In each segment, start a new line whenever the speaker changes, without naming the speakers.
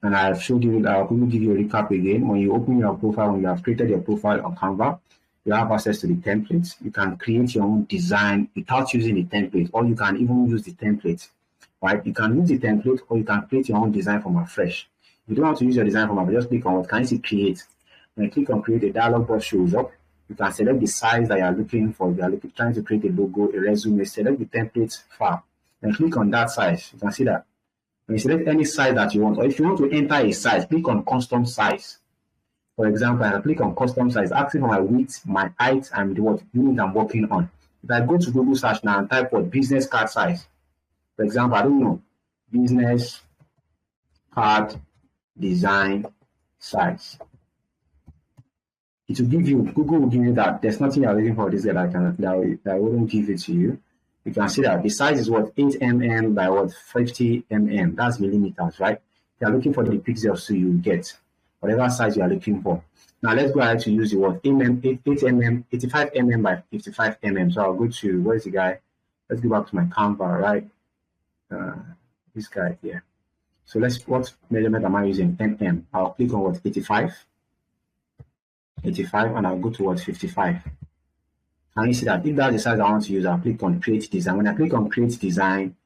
And I've showed you, I'll quickly give you a recap again. When you open your profile, when you have created your profile on Canva, you have access to the templates. You can create your own design without using the template, or you can even use the template, right? You can use the template, or you can create your own design from afresh. If you don't want to use your design from afresh, just click on what can you see create. When you click on create, a dialog box shows up. You can select the size that you are looking for. If you are trying to create a logo, a resume, select the template file. Then click on that size. You can see that. When you select any size that you want, or if you want to enter a size, click on custom size. For example, I click on custom size, asking for my width, my height, and what unit I'm working on. If I go to Google search now and type what business card size, for example, I don't know, business card design size. It will give you, Google will give you that. There's nothing you're looking for this that wouldn't give it to you. You can see that the size is what 8 mm by what 50 mm. That's millimeters, right? If you're looking for the pixels, so you get whatever size you are looking for. Now let's go ahead to use the word 8 mm, 85 mm by 55 mm. So I'll go to, where's the guy? Let's go back to my Canva, right? This guy here. So what measurement am I using? Mm. I'll click on what 85, and I'll go to what 55. And you see that if that's the size I want to use, I'll click on create design. When I click on create design,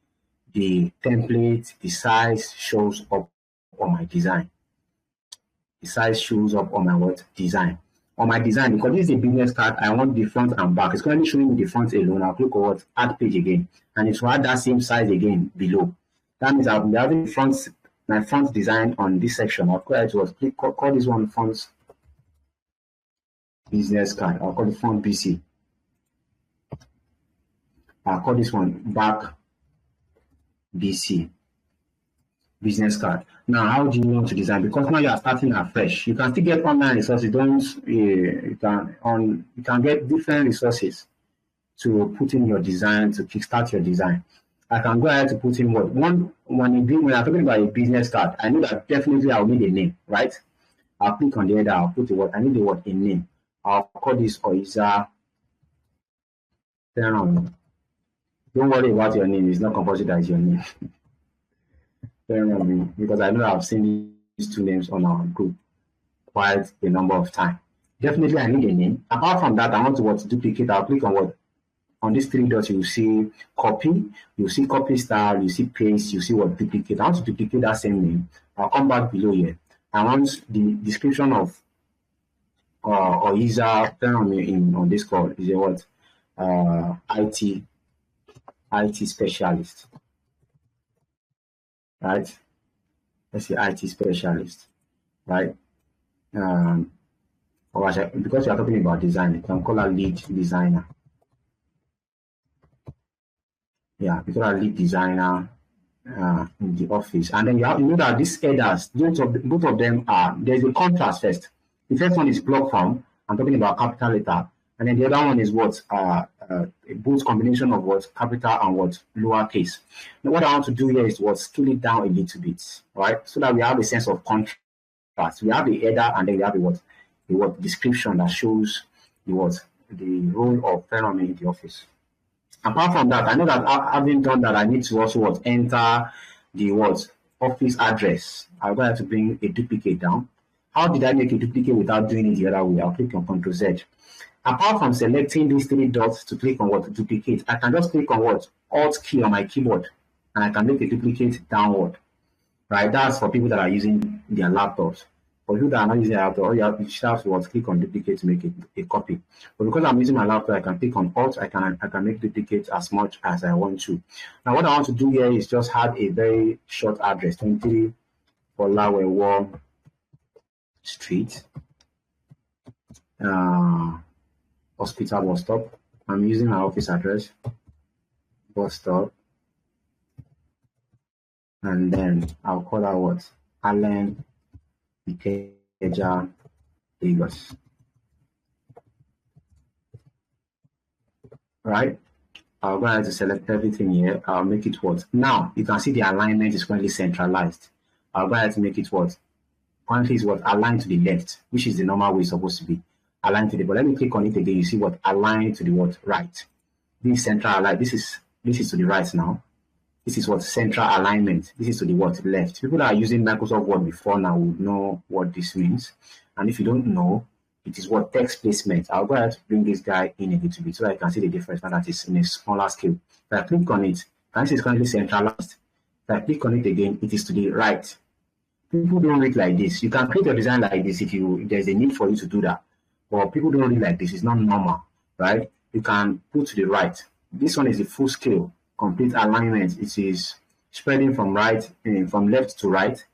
the template, the size shows up on my design. The size shows up on my what design. On my design, because this is a business card, I want the front and back. It's currently showing me the front alone. I'll click on what add page again, and it will add that same size again below. That means I'll be having my front design on this section. I'll go ahead to click call this one front business card. I'll call it front BC. I'll call this one back BC business card. Now, how do you want to design? Because now you are starting afresh. You can still get online resources. You can get different resources to put in your design, to kickstart your design. I can go ahead to put in what when I'm talking about a business card. I know that definitely I'll need a name, right? I'll click on the header. I'll put the word. I need the word a name. I'll call this Oiza. Don't worry about your name. It's not compulsory that is your name. Because I know I've seen these two names on our group quite a number of times. Definitely, I need a name. Apart from that, I want to duplicate. I'll click on what on these three dots. You see copy. You see copy style. You see paste. You see what duplicate. I want to duplicate that same name. I'll come back below here. I want the description of or user on this call is a what IT specialist, right? Let's say IT specialist, right? Because you are talking about design, you can call her lead designer. Yeah, because I lead designer in the office, and then you know that these headers, both of them are there's a contrast first. The first one is block form. I'm talking about capital letter, and then the other one is what both combination of what capital and what lowercase. Now, what I want to do here is what scale it down a little bit, right? So that we have a sense of contrast. We have the header, and then we have the what description that shows the role of Phenomen in the office. Apart from that, I know that having done that, I need to also enter the office address. I'm going to have to bring a duplicate down. How did I make a duplicate without doing it the other way? I'll click on Ctrl Z. Apart from selecting these three dots to click on to duplicate, I can just click on Alt key on my keyboard, and I can make a duplicate downward. Right? That's for people that are using their laptops. For people that are not using their laptop, all you have to click on duplicate to make a copy. But because I'm using my laptop, I can click on Alt. I can make duplicates as much as I want to. Now, what I want to do here is just add a very short address: 23 Olawewo Street, Hospital bus stop. I'm using my office address, bus stop, and then I'll call that Allen Ikeja, Lagos. Right? I'll go ahead to select everything here. I'll make it now you can see the alignment is currently centralized. I'll go ahead to make it currently is aligned to the left, which is the normal way it's supposed to be. Aligned to the, but let me click on it again. You see aligned to the right. This central aligned. This is to the right now. This is what central alignment. This is to the what left. People that are using Microsoft Word before now would know what this means. And if you don't know, it is what text placement. I'll go ahead to bring this guy in a little bit so that I can see the difference now that it's in a smaller scale. If I click on it, and this is currently centralized. If I click on it again, it is to the right. People don't read like this. You can create a design like this if there's a need for you to do that. But people don't read like this. It's not normal, right? You can put to the right. This one is the full scale, complete alignment. It is spreading from from left to right,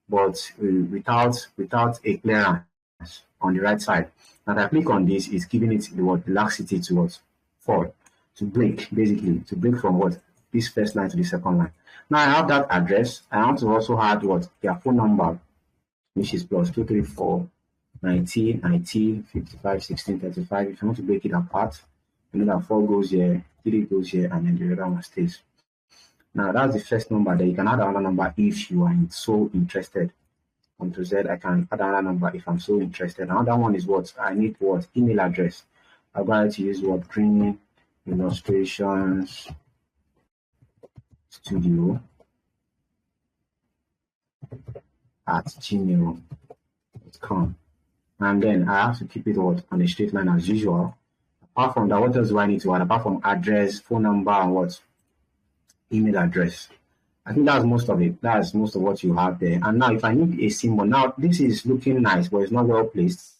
but without a clearance on the right side. And I click on this, is giving it the word laxity to what fall, to break, basically to break from what this first line to the second line. Now I have that address. I want to also add what their phone number, which is plus 234 19 19 55 16 35. If you want to break it apart, you know that 4 goes here, 3 goes here, and then the other one stays. Now that's the first number. Then you can add another number if you are so interested. Ctrl Z, I can add another number if I'm so interested. Another one is what I need, what email address. I'm going to use what Green Illustrations Studio at gmail.com. And then I have to keep it what on a straight line as usual. Apart from that, what else do I need to add? Apart from address, phone number, and what email address. I think that's most of it. That's most of what you have there. And now if I need a symbol, now this is looking nice, but it's not well placed.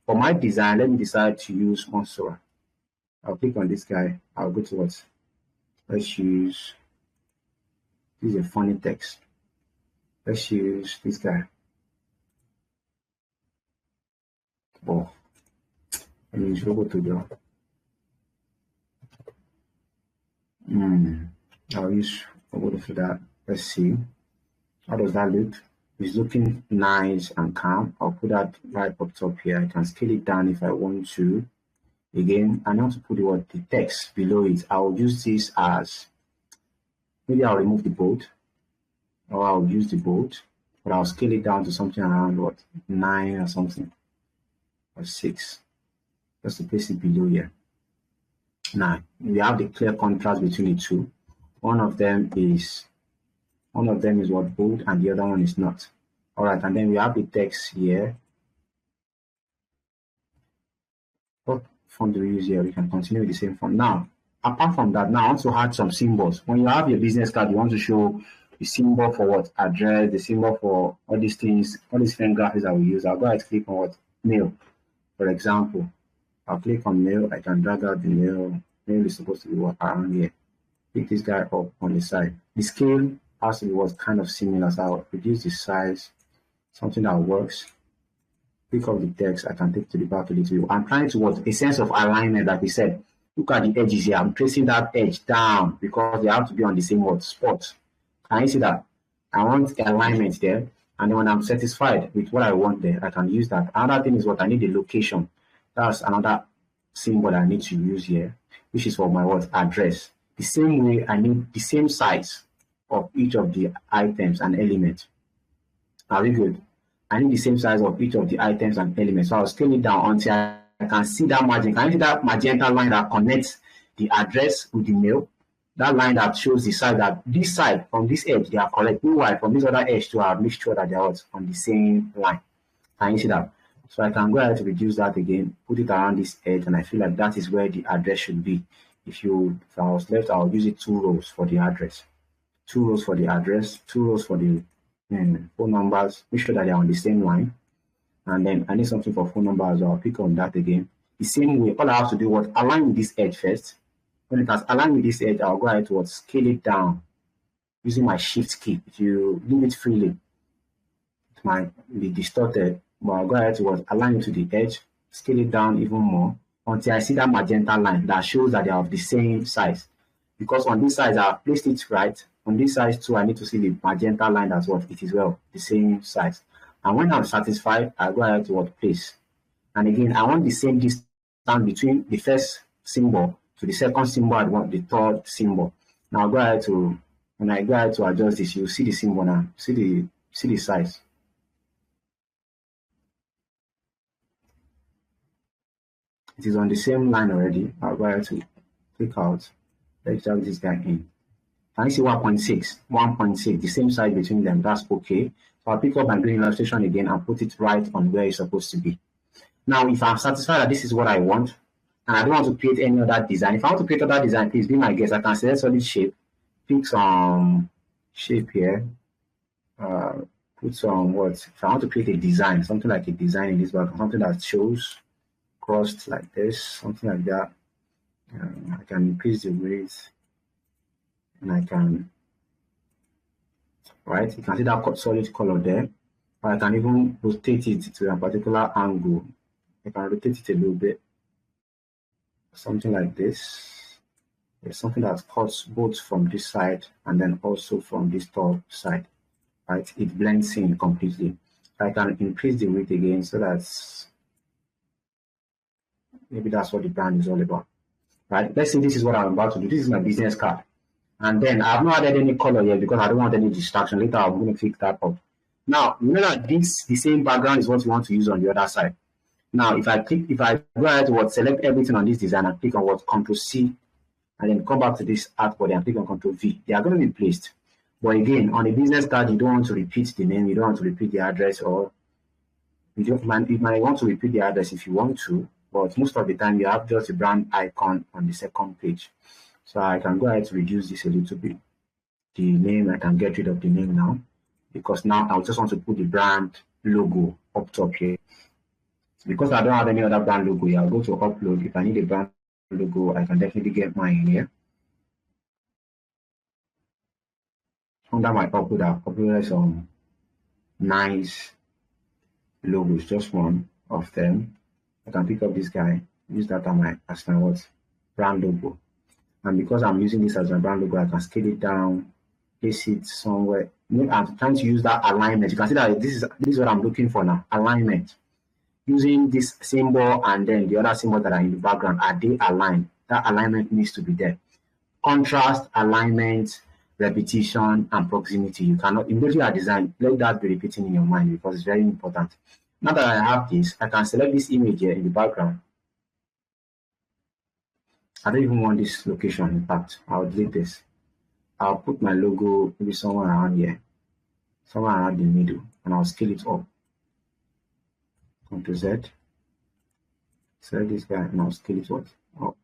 For my design, let me decide to use Consora. I'll click on this guy. I'll go to what? Let's use, this is a funny text. Let's use this guy. Oh, I mean, it's robot to draw. I'll use robot for that. Let's see. How does that look? It's looking nice and calm. I'll put that right up top here. I can scale it down if I want to. Again, I want to put the text below it. I'll use this as, maybe I'll remove the bold, or I'll use the bold, but I'll scale it down to something around what, 9 or something, or 6, just to place it below here. Now we have the clear contrast between the two. One of them is what bold, and the other one is not. All right, and then we have the text here. What font do we use here? We can continue with the same font. Now, apart from that, now I want to add some symbols. When you have your business card, you want to show the symbol for what address, the symbol for all these things, all these different graphics that we use. I'll go ahead and click on what mail, for example. I'll click on mail. I can drag out the mail. Mail is supposed to be what around here. Pick this guy up on the side. The scale has to be what kind of similar. So I'll reduce the size, something that works. Pick up the text. I can take to the back a little bit. I'm trying to what a sense of alignment, like we said. Look at the edges here. I'm tracing that edge down because they have to be on the same spot. Can you see that? I want alignment there. And then when I'm satisfied with what I want there, I can use that. Another thing is what I need the location. That's another symbol I need to use here, which is for my what address. The same way I need the same size of each of the items and elements. Are we good? I need the same size of each of the items and elements. So I'll scale it down until I can see that margin. Can you see that magenta line that connects the address with the mail? That line that shows the side, that this side from this edge they are correct. Meanwhile, from this other edge to I'll make sure that they are on the same line. Can you see that? So I can go ahead to reduce that again, put it around this edge, and I feel like that is where the address should be. If I was left, I'll use it 2 rows for the address. 2 rows for the address, 2 rows for the phone numbers. Make sure that they're on the same line. And then I need something for phone number as well. I'll pick on that again. The same way, all I have to do was align with this edge first. When it has aligned with this edge, I'll go ahead to scale it down using my shift key. If you leave it freely, it might be distorted. But I'll go ahead to align it to the edge, scale it down even more until I see that magenta line that shows that they are of the same size. Because on this side, I've placed it right. On this side too, I need to see the magenta line as well. It is the same size. And when I'm satisfied, I go ahead to place. And again, I want the same distance between the first symbol to the second symbol. I want the third symbol. Now I'll go ahead to, when I go ahead to adjust this, you see the symbol now. See the size. It is on the same line already. I'll go ahead to click out. Let's drag this guy in. Can you see 1.6? 1.6, the same size between them. That's okay. So I'll pick up my green illustration again and put it right on where it's supposed to be. Now, if I'm satisfied that this is what I want, and I don't want to create any other design, if I want to create other design, please be my guest. I can select solid shape, pick some shape here, put some words. If I want to create a design, something like a design in this background, something that shows crossed like this, something like that. I can increase the width, and I can, right? You can see that solid color there. Or I can even rotate it to a particular angle. I can rotate it a little bit, something like this. It's something that cuts both from this side and then also from this top side, right? It blends in completely. I can increase the width again, so that's maybe that's what the brand is all about, right? Let's say this is what I'm about to do. This is my business card, and then I've not added any color yet because I don't want any distraction. Later I'm going to fix that up. Now remember, the same background is what you want to use on the other side. Now if I go ahead to select everything on this design and click on Ctrl C, and then come back to this artboard and click on Ctrl V, they are going to be placed. But again, on a business card, you don't want to repeat the name, you don't want to repeat the address, or you might want to repeat the address if you want to, but most of the time you have just a brand icon on the second page. So I can go ahead to reduce this a little bit. The name, I can get rid of the name now, because now I just want to put the brand logo up top here. Because I don't have any other brand logo here, I'll go to upload. If I need a brand logo, I can definitely get mine here. Under my upload, I've uploaded some nice logos, just one of them. I can pick up this guy, use that as my brand logo. And because I'm using this as my brand logo, I can scale it down, place it somewhere. I'm trying to use that alignment. You can see that this is what I'm looking for now, alignment. Using this symbol and then the other symbols that are in the background, are they aligned? That alignment needs to be there. Contrast, alignment, repetition, and proximity. You cannot, immediately at design, let that be repeating in your mind because it's very important. Now that I have this, I can select this image here in the background. I don't even want this location. In fact, I'll delete this. I'll put my logo maybe somewhere around here, somewhere around the middle, and I'll scale it up. Ctrl Z. Select this guy and I'll scale it up.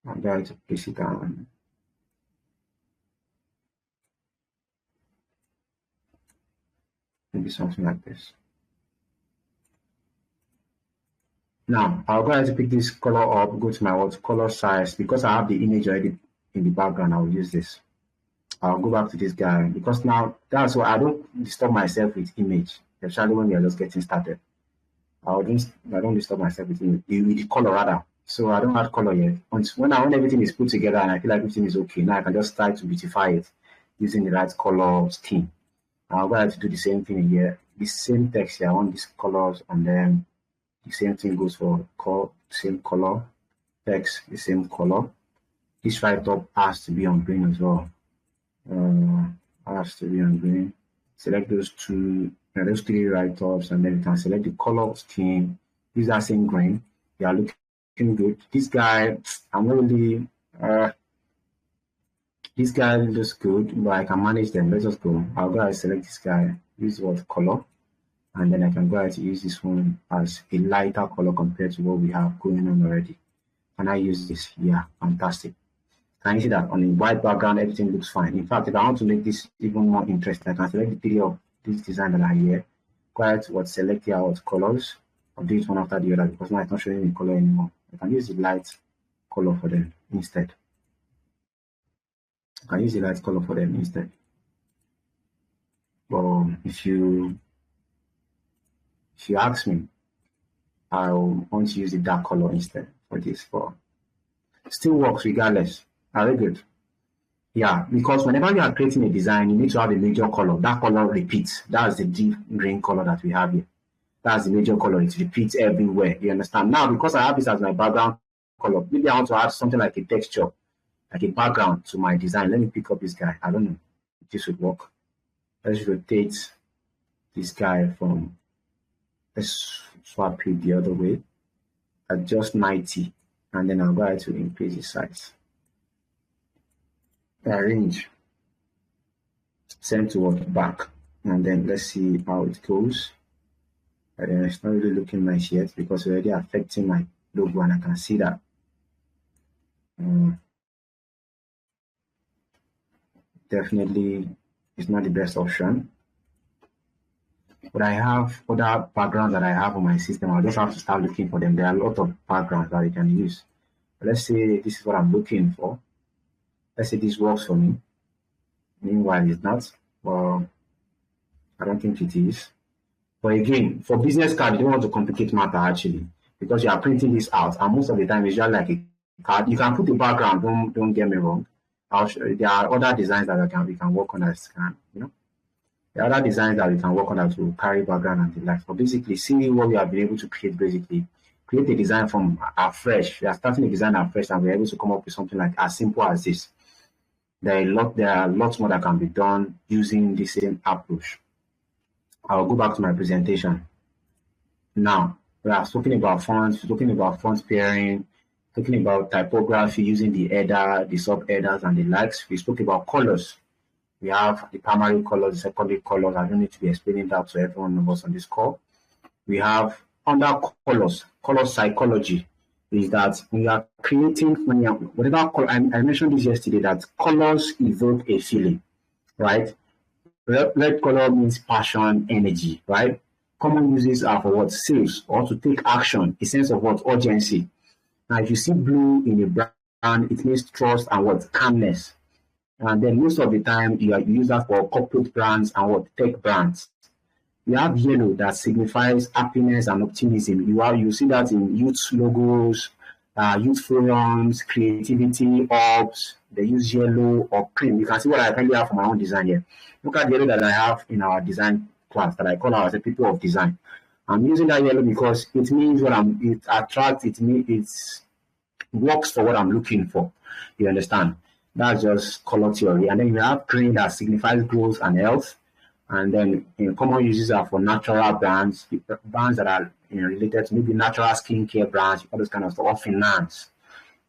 I'm going to place it down. Maybe something like this. Now I'll go ahead to pick this color up, go to my color size. Because I have the image already in the background, I'll use this. I'll go back to this guy because now that's why I don't disturb myself with image, especially when we are just getting started. I don't disturb myself with the color rather. So I don't add color yet. When everything is put together and I feel like everything is okay, now I can just try to beautify it using the right color scheme. I'll go ahead to do the same thing here. The same text here, I want these colors, and then the same thing goes for same color, text, the same color. This right up has to be on green as well. Has to be on green. Select those three right ups, and then you can select the color scheme. Use that same green. They are looking good. This guy, I'm not really. This guy looks good, but I can manage them. Let's just go. I'll go ahead and select this guy. Use color, and then I can go ahead to use this one as a lighter color compared to what we have going on already. Can I use this? Yeah, fantastic. Can you see that on the white background, everything looks fine? In fact, if I want to make this even more interesting, I can select the three of this design that are here. Go ahead to select here colors. I'll do it one after the other because now it's not showing me color anymore. I can use the light color for them instead. But if you ask me, I want to use the dark color instead for this. Still works regardless. Very good. Yeah, because whenever you are creating a design, you need to have a major color. That color repeats. That's the deep green color that we have here. That's the major color. It repeats everywhere. You understand? Now, because I have this as my background color, maybe I want to add something like a texture, like a background to my design. Let me pick up this guy. I don't know if this would work. Let's rotate this guy from, let's swap it the other way. Adjust 90. And then I'll go ahead to increase the size. arrange, send to what back, and then let's see how it goes. And it's not really looking nice yet because it's already affecting my logo, and I can see that. Definitely, it's not the best option. But I have other backgrounds that I have on my system. I'll just have to start looking for them. There are a lot of backgrounds that I can use. But let's say this is what I'm looking for. Let's say this works for me. Meanwhile, it's not. Well, I don't think it is. But again, for business card, you don't want to complicate matter actually, because you are printing this out, and most of the time it's just like a card. You can put the background. Don't get me wrong. There are other designs that we can work on as can, There are other designs that we can work on that will carry background and the like. But basically, see what we have been able to create. Basically, create a design from afresh. We are starting a design afresh, and we're able to come up with something like as simple as this. There are lots more that can be done using the same approach. I'll go back to my presentation. Now, we are talking about fonts, pairing, talking about typography using the header, the sub-headers, and the likes. We spoke about colors. We have the primary colors, the secondary colors. I don't need to be explaining that to everyone of us on this call. We have under colors, color psychology is that when you are creating, whatever color, I mentioned this yesterday, that colors evoke a feeling, right? Red color means passion, energy, right? Common uses are for what? Sales, or to take action, a sense of what? Urgency. Now, if you see blue in a brand, it means trust and what? Calmness. And then most of the time, you use that for corporate brands and what? Tech brands. You have yellow that signifies happiness and optimism. You see that in youth logos, youth forums, creativity hubs. They use yellow or cream. You can see what I currently have for my own design here. Look at the yellow that I have in our design class that I call ourselves people of design. I'm using that yellow because it means it attracts, it works for what I'm looking for. You understand? That's just color theory. And then you have green that signifies growth and health. And then common uses are for natural brands that are related to maybe natural skincare brands, all those kind of stuff, or finance.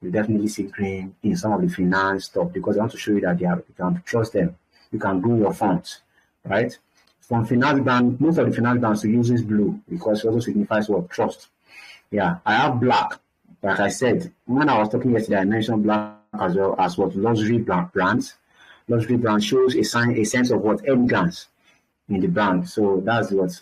You definitely see green in some of the finance stuff because I want to show you that you can trust them. You can grow your funds, right? From finance brand, most of the finance brands uses blue because it also signifies what? Trust. Yeah, I have black. Like I said, when I was talking yesterday, I mentioned black as well as what? Luxury brands. Luxury brand shows a sense of what? Elegance in the brand. So that's what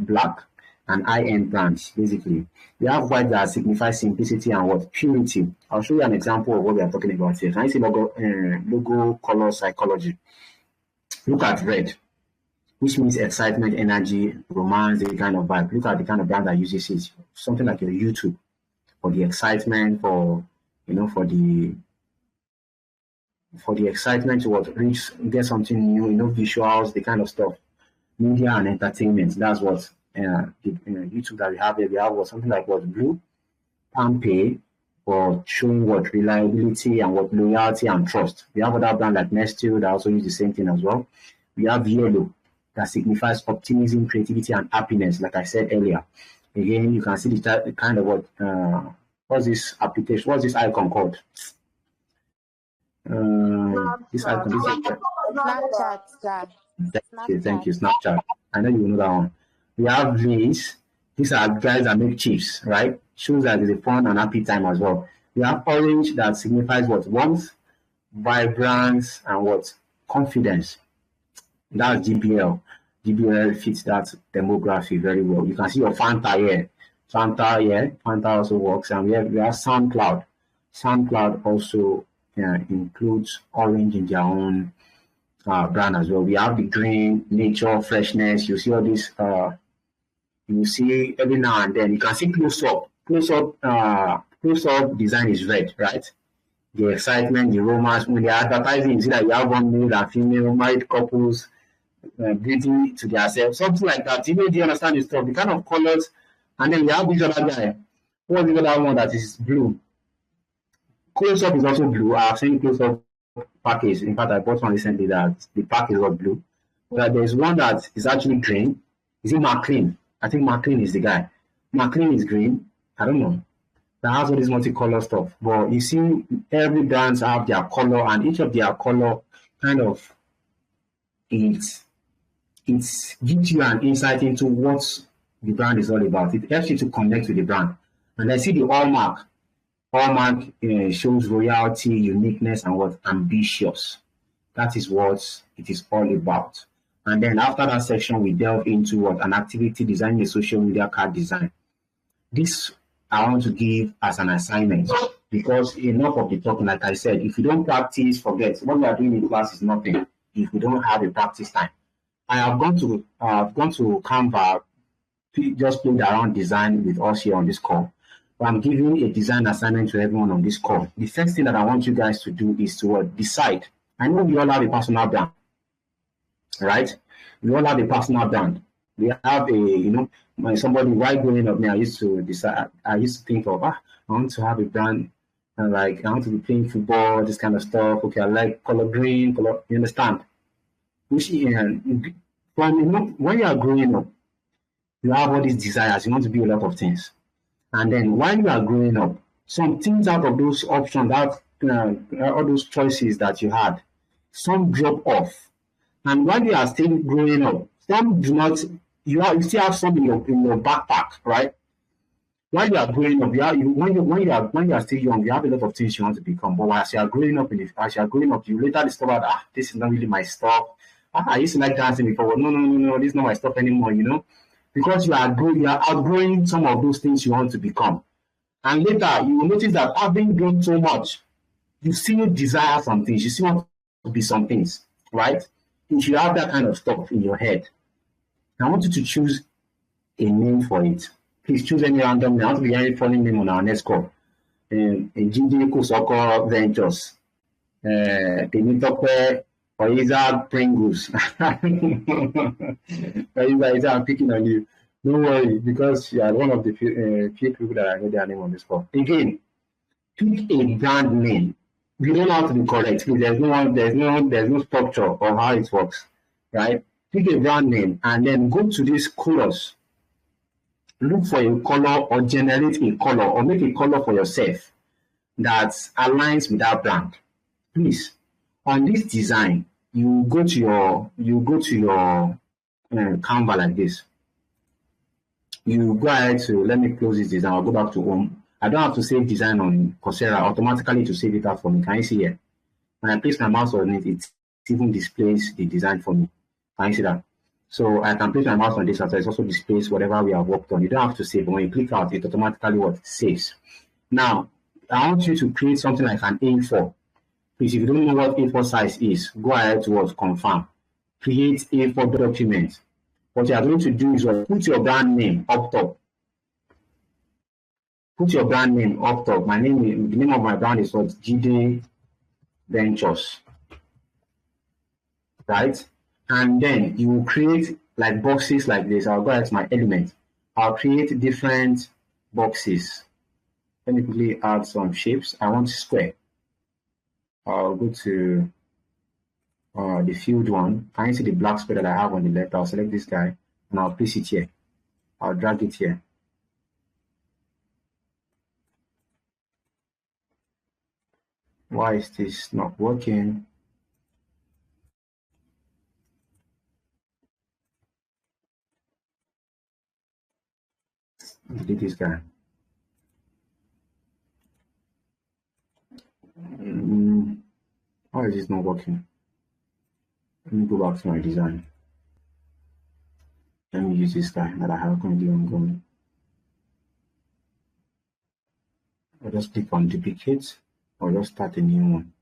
black and high-end brands, basically. We have white that signifies simplicity and what? Purity. I'll show you an example of what we are talking about here. Can you see logo color psychology? Look at red, which means excitement, energy, romance, the kind of vibe. Look at the kind of brand that uses it. Something like your YouTube, for the excitement, for the excitement to what? Get something new, visuals, the kind of stuff. Media and entertainment. That's what YouTube that we have here. We have something like what? Blue, Palm Pay, for showing what? Reliability and what? Loyalty and trust. We have other brand like Nestle that also use the same thing as well. We have yellow that signifies optimism, creativity, and happiness, like I said earlier. Again, you can see the kind of what? What's this application? What's this icon called? This icon.
Snapchat.
Thank you, Snapchat. I know you know that one. We have these. These are guys that make chips, right? Shows that it's a fun and happy time as well. We have orange that signifies what? Warmth, vibrance, and what? Confidence. That's GBL. GBL fits that demography very well. You can see your Fanta here. Fanta also works. And we have SoundCloud. SoundCloud also includes orange in their own brand as well. We have the green, nature, freshness. You see all this. You see every now and then. You can see close up. Close up design is red, right? The excitement, the romance. When they're advertising, you see that you have one male and female married couples breathing to themselves, something like that. Do you understand this stuff? The kind of colors, and then you have this other guy. What's the other one that is blue? Close up is also blue. I've seen close up package. In fact, I bought one recently that the pack is all blue. But there's one that is actually green. Is it McLean? I think McLean is the guy. McLean is green. I don't know. that has all this multicolor stuff. But you see, every brands have their color, and each of their color kind of it gives you an insight into what the brand is all about. It helps you to connect with the brand. And I see the hallmark. Hallmark shows royalty, uniqueness, and what ambitious. That is what it is all about. And then after that section, we delve into what an activity design, a social media card design. This I want to give as an assignment because enough of the talking. Like I said, if you don't practice, forget. What we are doing in class is nothing if we don't have a practice time. I have gone to Canva, just played around design with us here on this call. But I'm giving a design assignment to everyone on this call. The first thing that I want you guys to do is to decide. I know we all have a personal brand, right? We all have a personal brand. We have a, when somebody, while growing up, I used to decide, I used to think of, I want to have a brand, and like, I want to be playing football, this kind of stuff. Okay, I like color green, color, you understand? Which, when you are growing up, you have all these desires, you want to do a lot of things. And then while you are growing up, some things out of those options, all those choices that you had, some drop off. And while you are still growing up, some do not, you still have some in your backpack, right? While you are growing up, when you are still young, you have a lot of things you want to become. But as you are growing up, you later discover that this is not really my stuff. I used to like dancing before, but no, this is not my stuff anymore, because you are outgrowing some of those things you want to become. And later you will notice that having grown so much, you still desire some things, you still want to be some things, right? If you have that kind of stuff in your head, I want you to choose a name for it. Please choose any random name. I want to be any funny name on our next call. Jinji Kosoko Ventures. Temitope Oiza Pringles. Oiza, I'm picking on you. Don't worry, because you are one of the few people that I know their name on this call. Again, pick a brand name. You don't have to be correct. There's no structure of how it works, right? Pick a brand name and then go to this colors. Look for a color or generate a color or make a color for yourself that aligns with that brand. Please, on this design, you go to your Canva like this. You go ahead to, let me close this design. I'll go back to home. I don't have to save design on Coursera automatically to save it out for me. Can you see here? When I place my mouse on it, it even displays the design for me. Can you see that? So I can place my mouse on this and it also displays whatever we have worked on. You don't have to save. When you click out, it automatically saves. Now, I want you to create something like an A4. Please, if you don't know what A4 size is, go ahead to confirm. Create A4 document. What you are going to do is put your brand name up top. Put your brand name up top. The name of my brand is what? Jide Ventures. Right? And then you will create like boxes like this. I'll go ahead to my element. I'll create different boxes. Let me quickly add some shapes. I want square. I'll go to the field one. Can you see the black square that I have on the left? I'll select this guy and I'll place it here. I'll drag it here. Why is this not working? Delete this guy. Why is this not working? Let me go back to my design. Let me use this guy that I have currently ongoing. I'll just click on duplicate or just start a new one.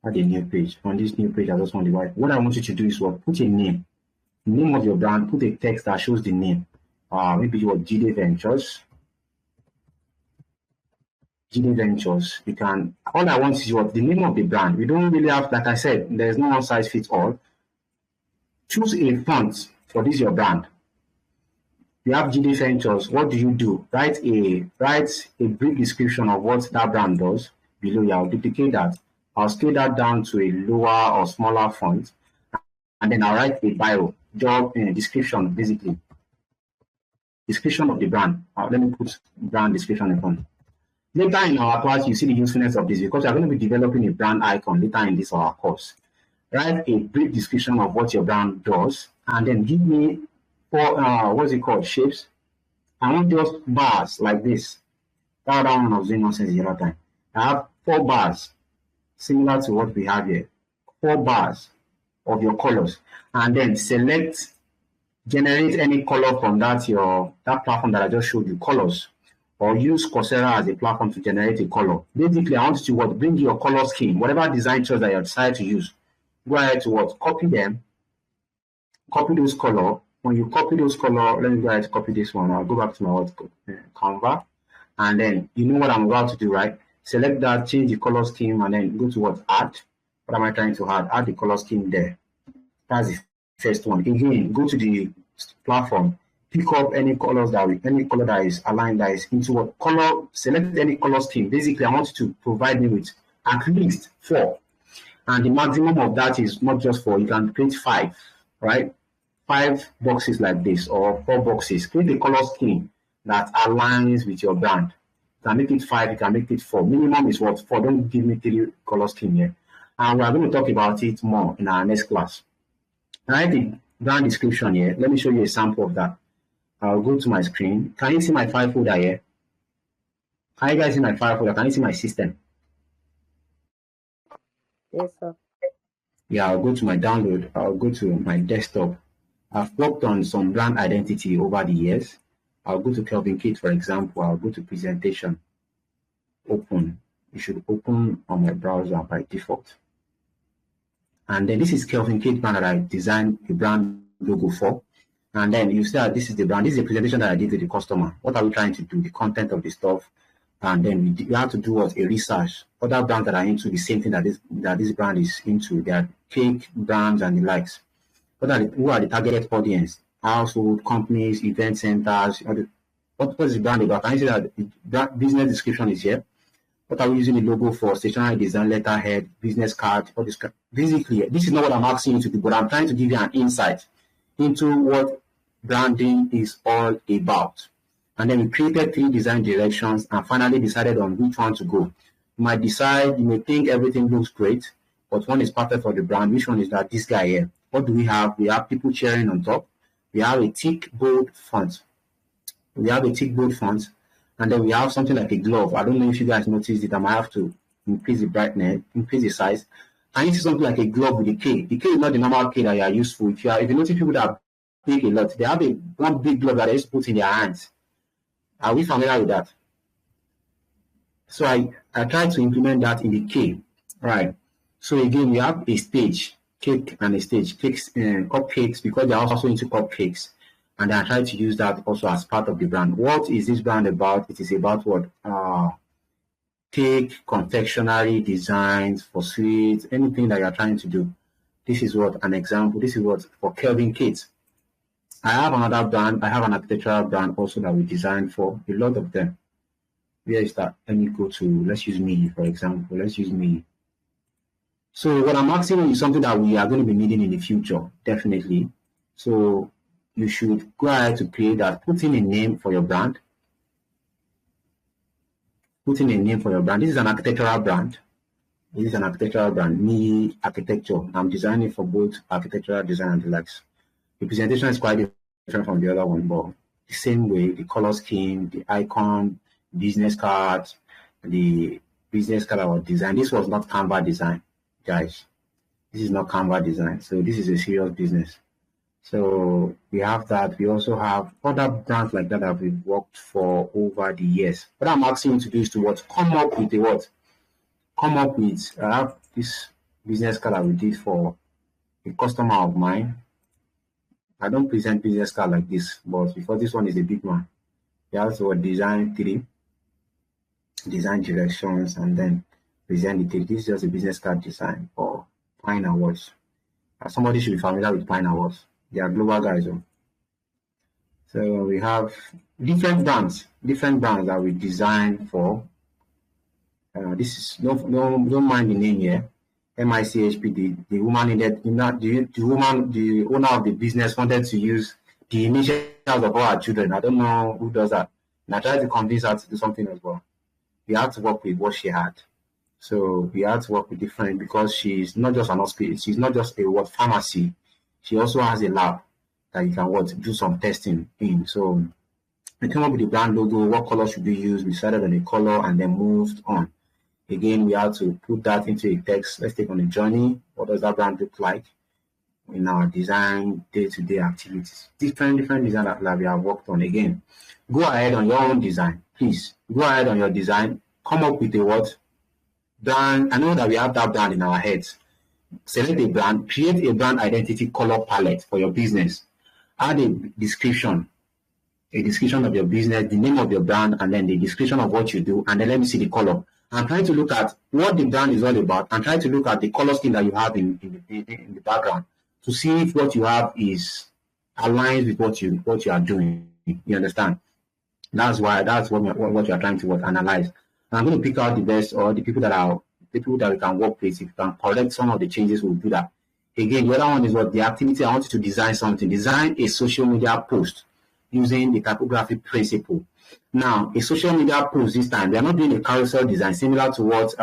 Add a new page. On this new page, I just want the white. What I want you to do is put a name. The name of your brand, put a text that shows the name. Maybe your Jide Ventures. Jide Ventures. You can, all I want is the name of the brand. We don't really have, like I said, there's no one size fits all. Choose a font for this your brand. You have Jide Ventures. What do? Write a brief description of what that brand does below. I'll duplicate that. I'll scale that down to a lower or smaller font, and then I'll write a bio, job description, basically. Description of the brand. Let me put brand description in front. Later in our class, you see the usefulness of this because you're going to be developing a brand icon later in this our course. Write a brief description of what your brand does, and then give me four what's it called, shapes. I want just bars like this. That one I was doing nonsense the other time. I have 4 bars similar to what we have here. 4 bars of your colors, and then generate any color from that platform that I just showed you, colors, or use Coursera as a platform to generate a color. Basically, I want you to bring your color scheme, whatever design choice that you decide to use. Go ahead to copy them, copy those color. When you copy those color, let me go ahead to copy this one. I'll go back to my Canva, and then you know what I'm about to do, right? Select that, change the color scheme, and then go to add. What am I trying to add? Add the color scheme there. That's the first one. Again, go to the platform, pick up any color that is aligned, that is into what color, select any color scheme. Basically, I want you to provide me with at least 4. And the maximum of that is not just 4, you can create 5, right? 5 boxes like this, or 4 boxes. Create a color scheme that aligns with your brand. You can make it 5, you can make it 4. Minimum is 4. Don't give me 3 color scheme here. And we are going to talk about it more in our next class. Write the brand description here. Let me show you a sample of that. I'll go to my screen. Can you see my file folder here? Can you guys see my file folder? Can you see my system?
Yes, sir.
Yeah, I'll go to my download. I'll go to my desktop. I've worked on some brand identity over the years. I'll go to Kelvin Kate, for example. I'll go to presentation. Open. It should open on my browser by default. And then this is Kelvin Kate brand that I designed the brand logo for. And then you see that this is the brand. This is the presentation that I did to the customer. What are we trying to do? The content of the stuff. And then we have to do a research. Other brands that are into the same thing that this brand is into. They are cake brands and the likes. Who are the target audience? Household, companies, event centers. What is the brand about? Can you see that the business description is here? What are we using the logo for? Stationery design, letterhead, business card, all this. Basically, this is not what I'm asking you to do, but I'm trying to give you an insight into what branding is all about. And then we created 3 design directions and finally decided on which one to go. You might decide, you may think everything looks great, but one is perfect for the brand. Which one is that? This guy here. What do we have? We have people cheering on top. We have a thick, bold font. And then we have something like a glove. I don't know if you guys noticed it. I might have to increase the brightness, increase the size. And you see something like a glove with a K. The K is not the normal K that you are used to. If you notice people that are big a lot, they have one big glove that they just put in their hands. Are we familiar with that? So I tried to implement that in the K. Right. So again, we have a stage, cake and a stage. Cupcakes, because they are also into cupcakes. And I try to use that also as part of the brand. What is this brand about? It is about what? Cake, confectionery, designs for sweets, anything that you're trying to do. This is what an example. This is what for Kelvin Kate. I have another brand. I have an architectural brand also that we designed for a lot of them. Where is that? Let me go to, let's use me, for example. Let's use me. So what I'm asking you is something that we are going to be needing in the future, definitely. So you should go ahead to create that. Put in a name for your brand. This is an architectural brand. Me Architecture. I'm designing for both architectural design and the likes. The presentation is quite different from the other one, but the same way, the color scheme, the icon, business cards, the business card I was designed. This was not Canva design, guys. This is not Canva design. So this is a serious business. So we have that. We also have other brands like that we've worked for over the years. What I'm asking you to do is to come up with I have this business card that we did for a customer of mine. I don't present business card like this, but because this one is a big one, we also design 3 design directions and then present it. This is just a business card design for Pine Awards. Somebody should be familiar with Pine Awards. They are global guys. So we have different brands that we design for. This is don't mind the name here. MICHP. The woman needed, the owner of the business wanted to use the initials of all our children. I don't know who does that. And I tried to convince her to do something as well. we had to work with what she had. So we had to work with different, because she's not just an hospital, she's not just a pharmacy. She also has a lab that you can do some testing in. So we came up with the brand logo, what color should we use, we decided on a color and then moved on. Again, we had to put that into a text. Let's take on a journey. What does that brand look like in our design day-to-day activities? Different design that we have worked on. Again, go ahead on your own design. Please go ahead on your design. Come up with a brand. I know that we have that brand in our heads. Select a brand, create a brand identity color palette for your business. Add a description of your business, the name of your brand, and then the description of what you do, and then let me see the color. I'm trying to look at what the brand is all about, and try to look at the color scheme that you have in the background to see if what you have is aligned with what you are doing. You understand? That's what you are trying to analyze. And I'm going to pick out the best, or the people that we can work with. If you can correct some of the changes, we'll do that. Again, the other one is the activity. I want you to design something. Design a social media post using the typography principle. Now, a social media post this time, we are not doing a carousel design similar to what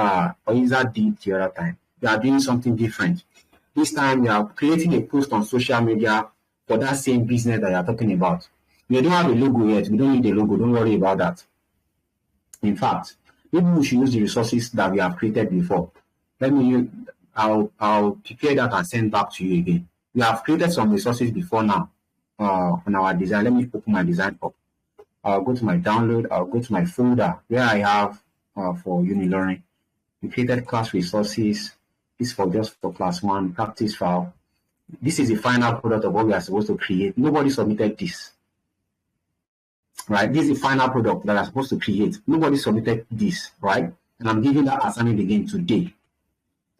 Oiza did the other time. We are doing something different. This time, we are creating a post on social media for that same business that you are talking about. We don't have a logo yet. We don't need a logo. Don't worry about that. In fact, maybe we should use the resources that we have created before. I'll prepare that and send back to you again. We have created some resources before now on our design. Let me open my design up. I'll go to my download. I'll go to my folder where I have for Unilearning. We created class resources. This for just for class 1 practice file. This is the final product of what we are supposed to create. Nobody submitted this. Right? This is the final product that I'm supposed to create. Nobody submitted this, right? And I'm giving that assignment again today.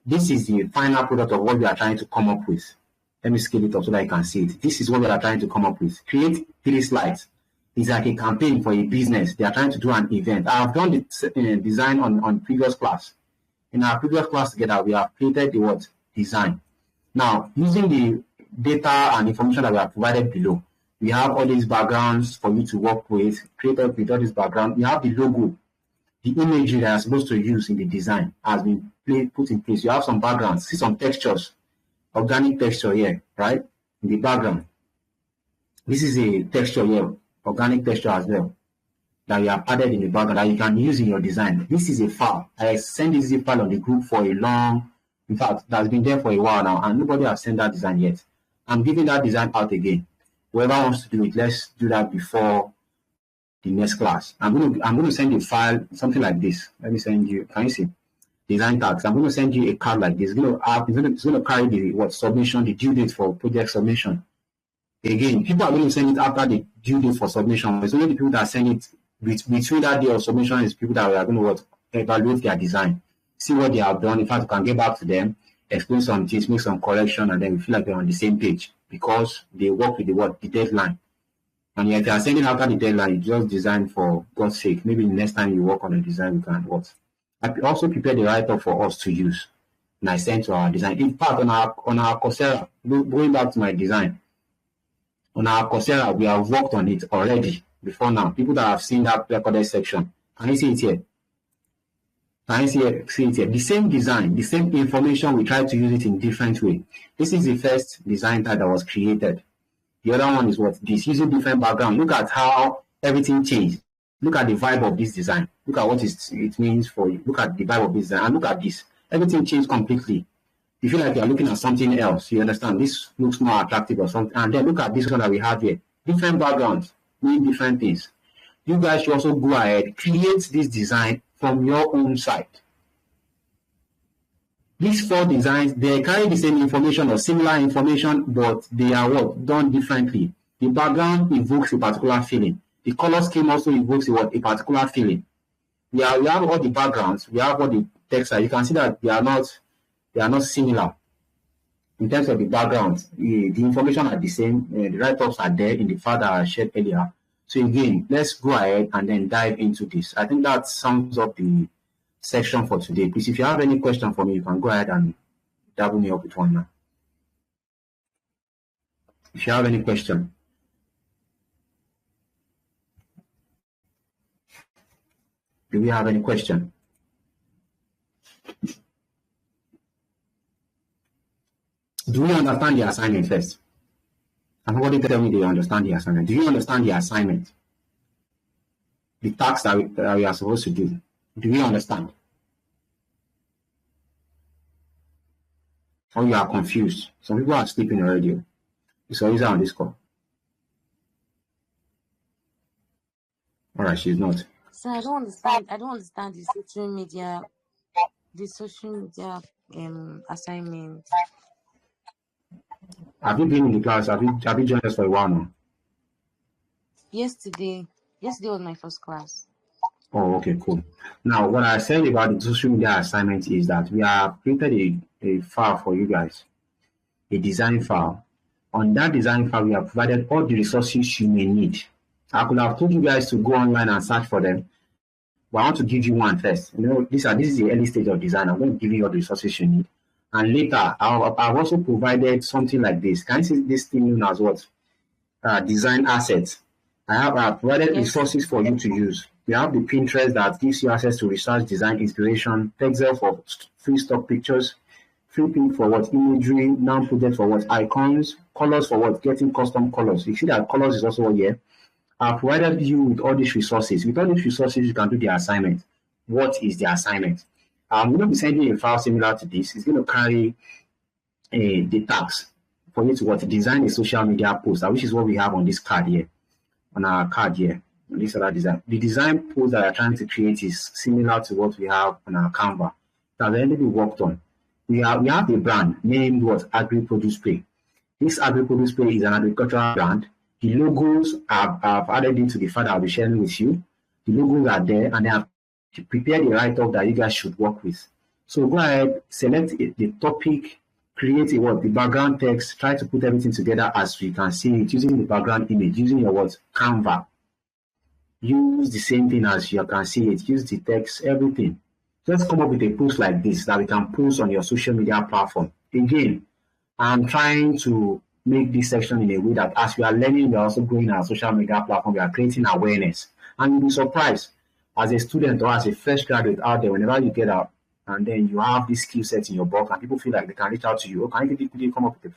This is the final product of what we are trying to come up with. Let me scale it up so that you can see it. This is what we are trying to come up with. Create 3 slides. It's like a campaign for a business. They are trying to do an event. I have done the design on previous class. In our previous class together, we have created the design. Now, using the data and information that we have provided below, we have all these backgrounds for you to work with, created with all this background. We have the logo, the imagery that you're supposed to use in the design has been put in place. You have some backgrounds, see some textures, organic texture here, right? In the background. This is a texture here, organic texture as well, that we have added in the background that you can use in your design. This is a file. I sent this zip file on the group for a long, in fact, that's been there for a while now, and nobody has sent that design yet. I'm giving that design out again. Whoever wants to do it, let's do that before the next class. I'm going to send you a file, something like this. Let me send you. Can you see? Design tags. I'm going to send you a card like this. It's going to carry the submission, the due date for project submission. Again, people are going to send it after the due date for submission. It's only the people that send it between that day of submission is people that are going to evaluate their design, see what they have done. In fact, you can get back to them, explain some things, make some correction, and then we feel like they're on the same page because they work with the deadline. And if you are sending after the deadline, you just design for God's sake. Maybe the next time you work on a design, we can work. I also prepared the write-up for us to use, and I sent to our design. In fact, on our Coursera, going back to my design, on our Coursera, we have worked on it already before now. People that have seen that recorded section, can you see it here? Can you see it here? The same design, the same information, we try to use it in different way. This is the first design type that was created. The other one is this, using different background. Look at how everything changed. Look at the vibe of this design. Look at what it means for you. Look at the vibe of this design and look at this. Everything changed completely. You feel like you're looking at something else. You understand? This looks more attractive or something. And then look at this one that we have here. Different backgrounds, mean different things. You guys should also go ahead, create this design from your own site. These 4 designs, they carry the same information or similar information, but they are done differently. The background evokes a particular feeling. The color scheme also evokes a particular feeling. We have all the backgrounds, we have all the text. You can see that they are not similar in terms of the backgrounds. The information are the same. The write-ups are there in the file that I shared earlier. So again, let's go ahead and then dive into this. I think that sums up the section for today. Please, if you have any question for me, you can go ahead and double me up with one now. If you have any question. Do we have any question? Do you understand the assignment first? And what did tell me they understand the assignment? Do you understand the assignment? The tasks that we are supposed to do. Do you understand? Or you are confused? Some people are sleeping already. It's always on this call. All right, she's not.
So I don't understand the social media assignment.
Have you been in the class? Have you joined us for a while now?
Yesterday was my first class.
Oh, okay, cool. Now, what I said about the social media assignment is that we have created a file for you guys, a design file. On that design file, we have provided all the resources you may need. I could have told you guys to go online and search for them, but I want to give you one first. You know, this is the early stage of design. I'm going to give you all the resources you need. And later, I've also provided something like this. Can you see this thing known as what? Design assets. I have provided resources for you to use. We have the Pinterest that gives you access to research, design, inspiration, Pexel for free stock pictures, free pink for what? Imagery, non-project for what? Icons, colors for what? Getting custom colors. You see that colors is also here. I've provided you with all these resources. With all these resources, you can do the assignment. What is the assignment? I'm going to be sending a file similar to this. It's going to carry the tags for you to what? Design a social media post, which is what we have on this card here, on our card here, on this other design. The design post that I'm trying to create is similar to what we have on our Canva. That has already been worked on. We have a brand named what? Agri-Produce Pay. This Agri-Produce Pay is an agricultural brand. The logos I've added into the file that I'll be sharing with you. The logos are there, and they have prepared the write-up that you guys should work with. So go ahead, select the topic, create the background text, try to put everything together as you can see it, using the background image, using your Canva. Use the same thing as you can see it, use the text, everything. Just come up with a post like this that we can post on your social media platform. Again, I'm trying to make this section in a way that as we are learning, we are also growing our social media platform, we are creating awareness. And you'll be surprised as a student or as a fresh graduate out there, whenever you get out and then you have this skill set in your book and people feel like they can reach out to you, can you quickly come up with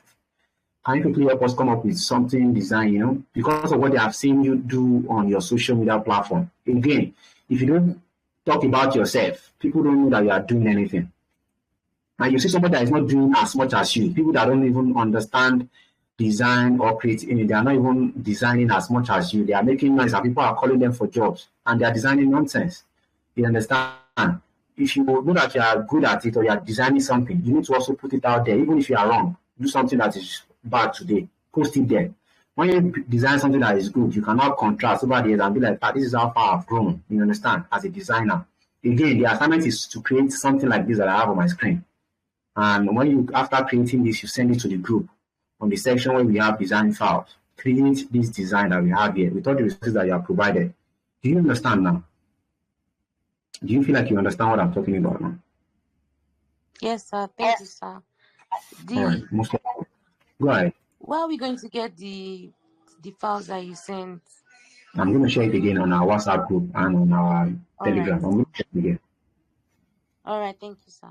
can you quickly help us come up with something design, because of what they have seen you do on your social media platform. Again, if you don't talk about yourself, people don't know that you are doing anything. And you see somebody that is not doing as much as you, people that don't even understand design or creating, they are not even designing as much as you. They are making noise and people are calling them for jobs and they are designing nonsense. You understand? If you know that you are good at it or you are designing something, you need to also put it out there. Even if you are wrong, do something that is bad today, post it there. When you design something that is good, you cannot contrast over the years and be like, this is how far I've grown. You understand? As a designer. Again, the assignment is to create something like this that I have on my screen. And when you, after creating this, you send it to the group on the section where we have design files. Create this design that we have here with all the resources that you have provided. Do you understand now? Do you feel like you understand what I'm talking about now?
Yes, sir. Thank you, sir.
All right. Go ahead.
Where are we going to get the files that you sent?
I'm going to share it again on our WhatsApp group and on our Telegram.
Right.
I'm going to share it again.
All right. Thank you, sir.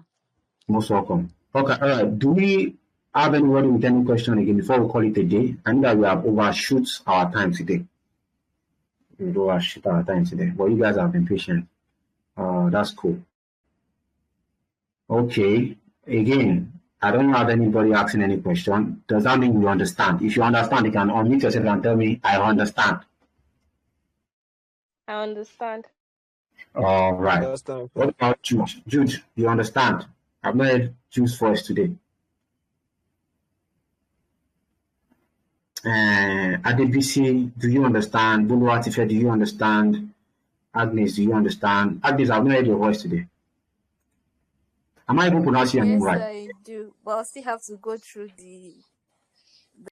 Most welcome. Okay. All right. Do we have anybody with any question again before we call it a day? I know that we have overshoot our time today. But you guys have been patient. That's cool. Okay. Again, I don't have anybody asking any question. Does that mean you understand? If you understand, you can unmute yourself and tell me, I understand.
I understand.
All right. What about Jude? Jude, you understand? I've not heard Jude's voice today. Adebisi, do you understand? Buluatife, do you understand? Agnes, do you understand? Agnes, I've not heard your voice today. Am I even pronouncing your name right?
Yes, I do. But I'll still have to go through the